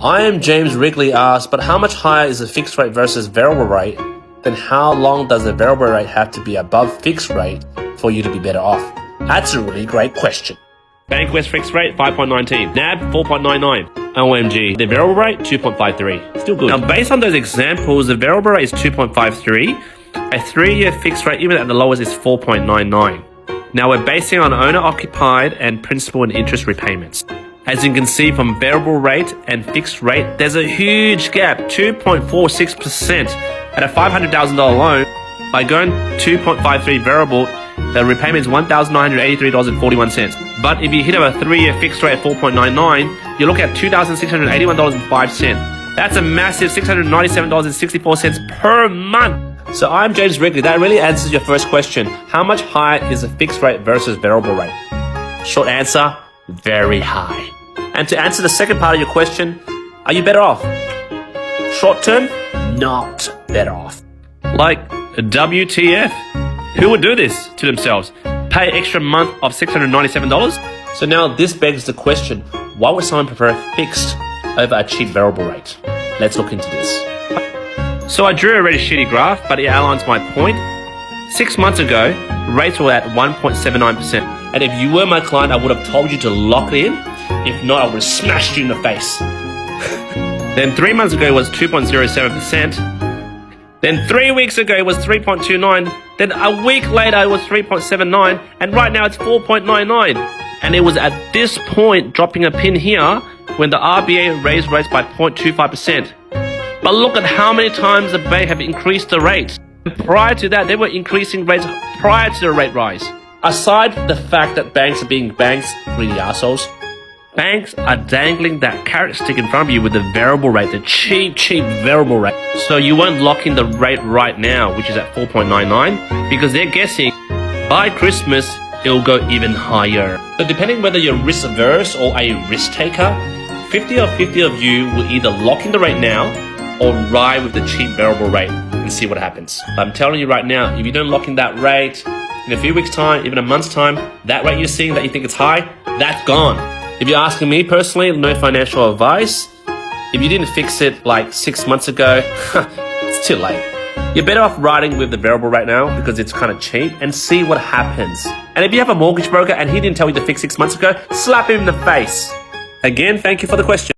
I am James Wrigley asked, but how much higher is a fixed rate versus variable rate? Then how long does a variable rate have to be above fixed rate for you to be better off? That's a really great question. Bankwest fixed rate 5.19, NAB 4.99, OMG, the variable rate 2.53. Still good. Now based on those examples, the variable rate is 2.53, a 3-year fixed rate even at the lowest is 4.99. Now we're basing on owner occupied and principal and interest repayments. As you can see from variable rate and fixed rate, there's a huge gap, 2.46%. At a $500,000 loan, by going 2.53 variable, the repayment is $1,983.41. But if you hit a 3-year fixed rate at 4.99, you look at $2,681.05. That's a massive $697.64 per month. So I'm James Wrigley. That really answers your first question. How much higher is a fixed rate versus variable rate? Short answer, very high. And to answer the second part of your question, are you better off? Short term, not better off. Like WTF? Who would do this to themselves? Pay extra month of $697? So now this begs the question, why would someone prefer fixed over a cheap variable rate? Let's look into this. So I drew a really shitty graph, but it outlines my point. 6 months ago, rates were at 1.79%. And if you were my client, I would have told you to lock it in. If not, I would have smashed you in the face. Then 3 months ago it was 2.07%. Then 3 weeks ago it was 3.29. Then a week later it was 3.79. And right now it's 4.99. And it was at this point, dropping a pin here, when the RBA raised rates by 0.25%. But look at how many times the bank have increased the rates. And prior to that, they were increasing rates prior to the rate rise. Aside from the fact that banks are being banks, greedy assholes, banks are dangling that carrot stick in front of you with the variable rate, the cheap variable rate. So you won't lock in the rate right now, which is at 4.99, because they're guessing by Christmas, it'll go even higher. So depending whether you're risk averse or a risk taker, 50 or 50 of you will either lock in the rate now or ride with the cheap variable rate and see what happens. But I'm telling you right now, if you don't lock in that rate, in a few weeks' time, even a month's time, that rate you're seeing that you think it's high, that's gone. If you're asking me personally, no financial advice. If you didn't fix it like 6 months ago, it's too late. You're better off riding with the variable rate now because it's kind of cheap and see what happens. And if you have a mortgage broker and he didn't tell you to fix 6 months ago, slap him in the face. Again, thank you for the question.